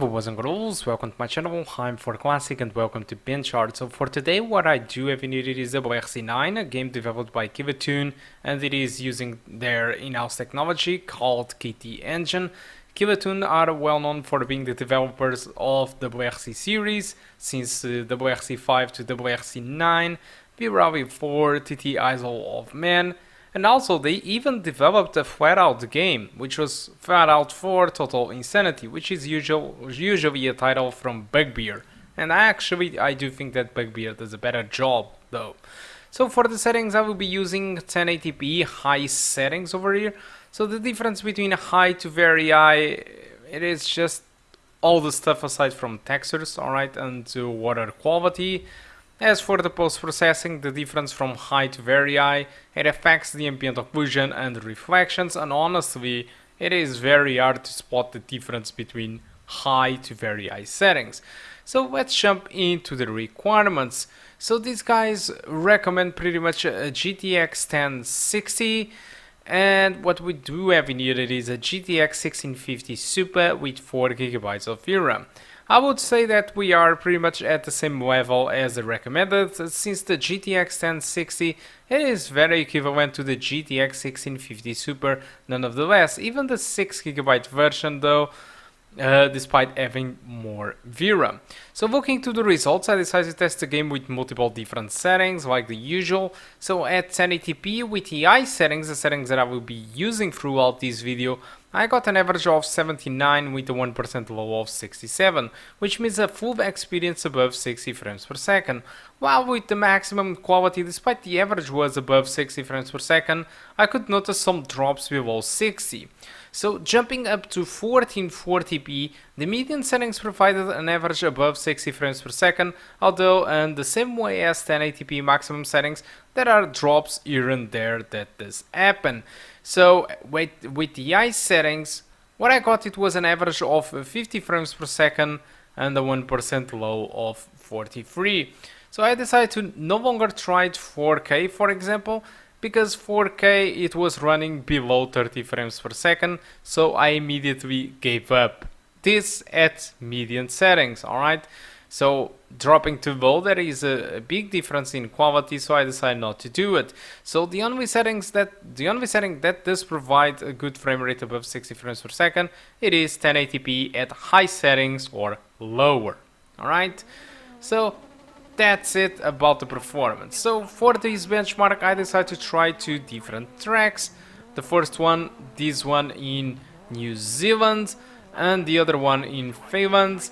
boys and girls, welcome to my channel. I'm for Classic and welcome to BenchART. So for today what I do have in it is WRC 9, a game developed by Kivatune, and it is using their in-house technology called KT Engine. Kivatune are well known for being the developers of the WRC series, since WRC 5 to WRC 9, WRC 4, TT Isle of Man. And also they even developed a flat-out game, which was Flat-Out 4 Total Insanity, which is usually a title from Bugbear. And I do think that Bugbear does a better job though. So for the settings I will be using 1080p high settings over here. So the difference between high to very high, it is just all the stuff aside from textures, alright, and to water quality. As for the post-processing, the difference from high to very high, it affects the ambient occlusion and reflections, and honestly, it is very hard to spot the difference between high to very high settings. So let's jump into the requirements. So these guys recommend pretty much a GTX 1060, and what we do have in here is a GTX 1650 Super with 4GB of VRAM. I would say that we are pretty much at the same level as the recommended, since the GTX 1060 is very equivalent to the GTX 1650 Super nonetheless, even the 6GB version though, despite having more VRAM. So looking to the results, I decided to test the game with multiple different settings like the usual. So at 1080p with the high settings, the settings that I will be using throughout this video, I got an average of 79 with a 1% low of 67, which means a full experience above 60 frames per second. While with the maximum quality, despite the average was above 60 frames per second, I could notice some drops below 60. So jumping up to 1440p, the median settings provided an average above 60 frames per second, although in the same way as 1080p maximum settings, there are drops here and there that does happen. So with the high settings, what I got, it was an average of 50 frames per second and a 1% low of 43. So I decided to no longer try 4K, for example, because 4K it was running below 30 frames per second, so I immediately gave up. This at median settings, alright? So dropping to low, there is a big difference in quality, so I decided not to do it. So the only setting that does provide a good frame rate above 60 frames per second, it is 1080p at high settings or lower. Alright? So that's it about the performance. So for this benchmark I decided to try two different tracks. The first one, this one in New Zealand, and the other one in Finland,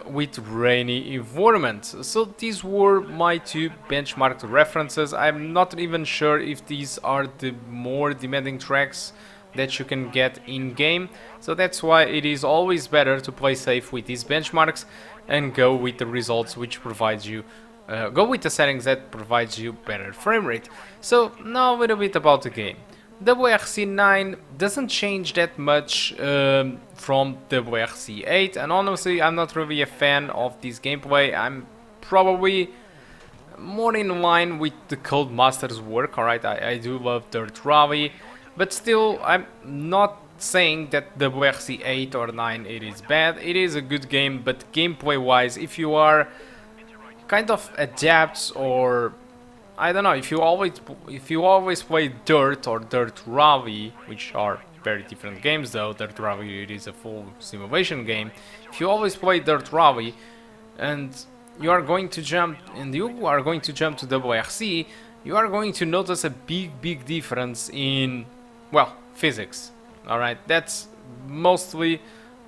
with rainy environment. So these were my two benchmarked references. I'm not even sure if these are the more demanding tracks that you can get in game, so that's why it is always better to play safe with these benchmarks and go with the results which provides you go with the settings that provides you better frame rate. So now a little bit about the game. WRC 9 doesn't change that much from WRC 8, and honestly I'm not really a fan of this gameplay. I'm probably more in line with the Codemaster's work, alright? I do love Dirt Rally, but still I'm not saying that WRC 8 or 9 it is bad. It is a good game, but gameplay wise, if you are kind of adept, or I don't know, if you always play Dirt or Dirt Rally, which are very different games though. Dirt Rally, it is a full simulation game. If you always play Dirt Rally and you are going to jump to WRC, you are going to notice a big difference in, well, physics. Alright, that's mostly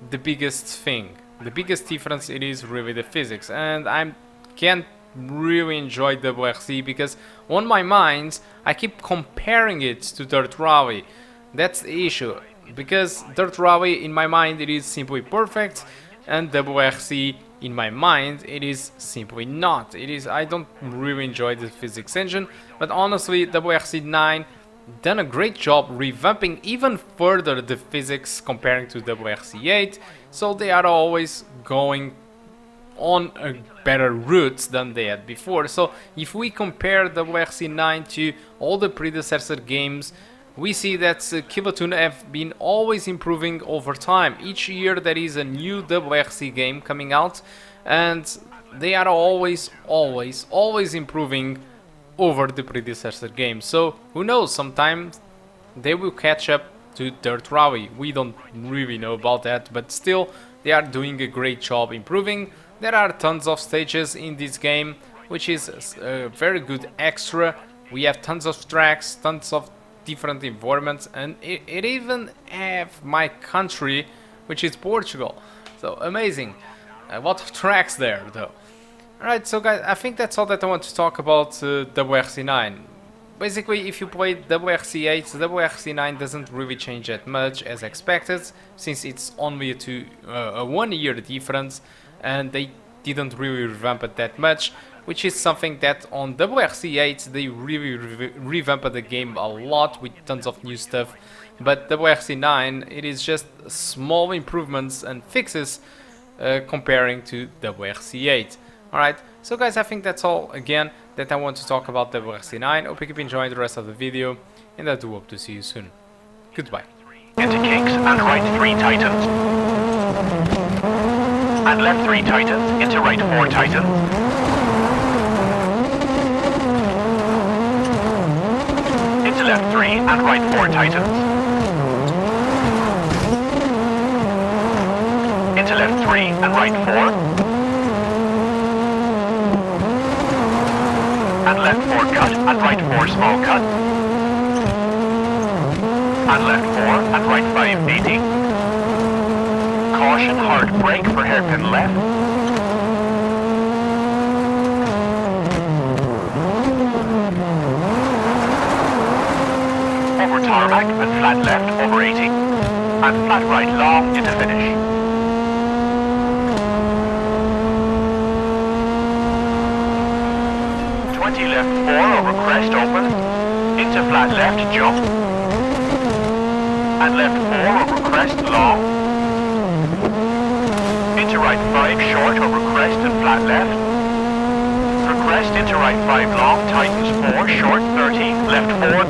the biggest thing. The biggest difference, it is really the physics, and I can't really enjoy WRC because on my mind I keep comparing it to Dirt Rally. That's the issue, because Dirt Rally in my mind it is simply perfect, and WRC in my mind it is simply not. I don't really enjoy the physics engine, but honestly WRC 9 done a great job revamping even further the physics comparing to WRC 8, so they are always going on a better route than they had before. So if we compare WRC 9 to all the predecessor games, we see that Kivatune have been always improving over time. Each year there is a new WRC game coming out, and they are always improving over the predecessor game. So who knows, sometimes they will catch up to Dirt Rally. We don't really know about that, but still they are doing a great job improving. There are tons of stages in this game, which is a very good extra. We have tons of tracks, tons of different environments, and it even have my country, which is Portugal. So amazing. A lot of tracks there though. Alright, so guys, I think that's all that I want to talk about WRC 9. Basically, if you play WRC 8, WRC 9 doesn't really change that much as expected, since it's only a 1 year difference, and they didn't really revamp it that much, which is something that on WRC 8 they really revamped the game a lot with tons of new stuff. But WRC 9, it is just small improvements and fixes comparing to WRC 8. Alright, so guys, I think that's all again that I want to talk about WRC 9. Hope you keep enjoying the rest of the video, and I do hope to see you soon. Goodbye. Into kicks and right 3 tightens. And left 3 tightens into right 4 tightens. Into left 3 and right 4 tightens. Into left 3 and right 4. And left 4 cut and right 4 small cut. And left 4 and right 5 80. Caution, hard brake for hairpin left. Over tarmac and flat left over 80. And flat right long into finish. Left 4 over crest open, into flat left jump, and left 4 over crest long, into right 5 short over crest and flat left, for crest into right 5 long, tightens 4 short 30, left 4,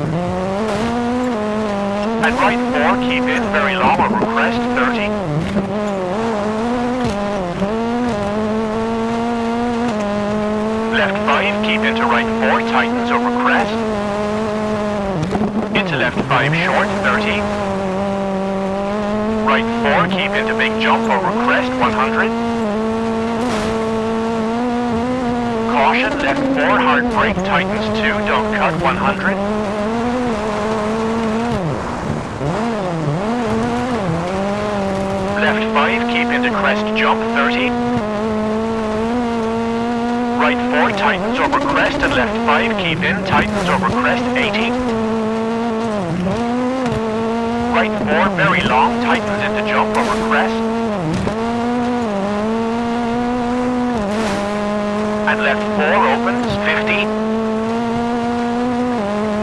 and right 4 keep in very long over crest 30. Left 5, keep into right 4, tightens over crest. Into left 5, short, 30. Right 4, keep into big jump over crest, 100. Caution, left 4, hard brake, tightens 2, don't cut, 100. Left 5, keep into crest, jump, 30. Right 4 tightens over crest and left 5 keep in, tightens over crest 80. Right 4 very long, tightens into jump over crest. And left 4 opens 50.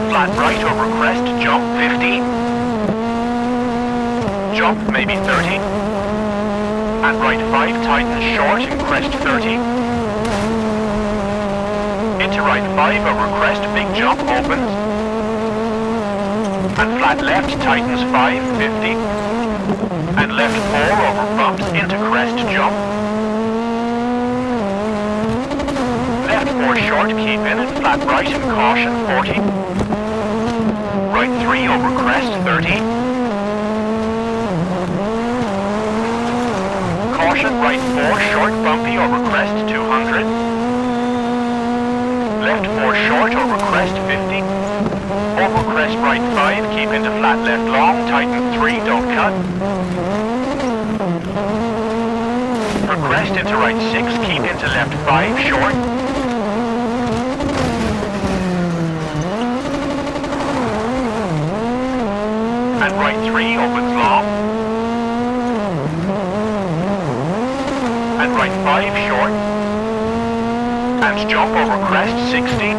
Flat right over crest, jump 50. Jump maybe 30. And right 5 tightens short and crest 30. Into right 5 over crest, big jump, opens. And flat left, tightens 5, 50. And left 4 over bumps, into crest, jump. Left 4 short, keep in, and flat right, and caution, 40. Right 3 over crest, 30. Caution, right 4 short, bumpy, over crest, 200. Left 4 short over crest 50. Over crest right 5, keep into flat left long, tighten 3, don't cut. For crest into right 6, keep into left 5 short. And right 3 opens long. And right 5 short. And jump over crest 60.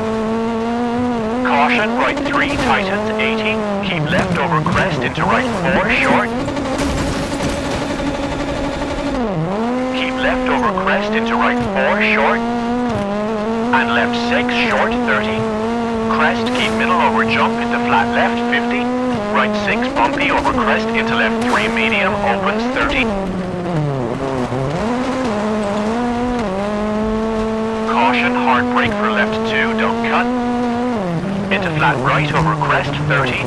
Caution, right 3 tightens 80. Keep left over crest into right 4 short. Keep left over crest into right 4 short. And left 6 short 30. Crest, keep middle over jump into flat left 50. Right 6 bumpy over crest into left 3 medium, opens 30. Caution, hard brake for left 2, don't cut. Into flat right over crest 30.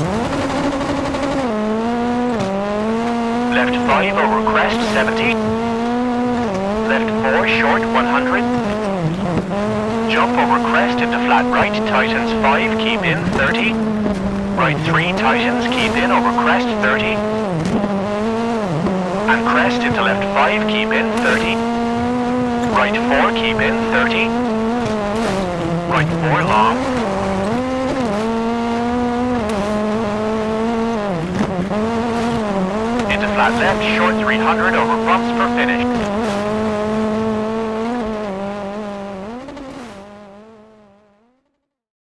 Left 5 over crest 70. Left 4 short 100. Jump over crest into flat right, tightens 5, keep in 30. Right 3 tightens, keep in over crest 30. And crest into left 5, keep in 30. Right 4, keep in 30. Right 4 long. Into flat left, short 300 over bumps for finish.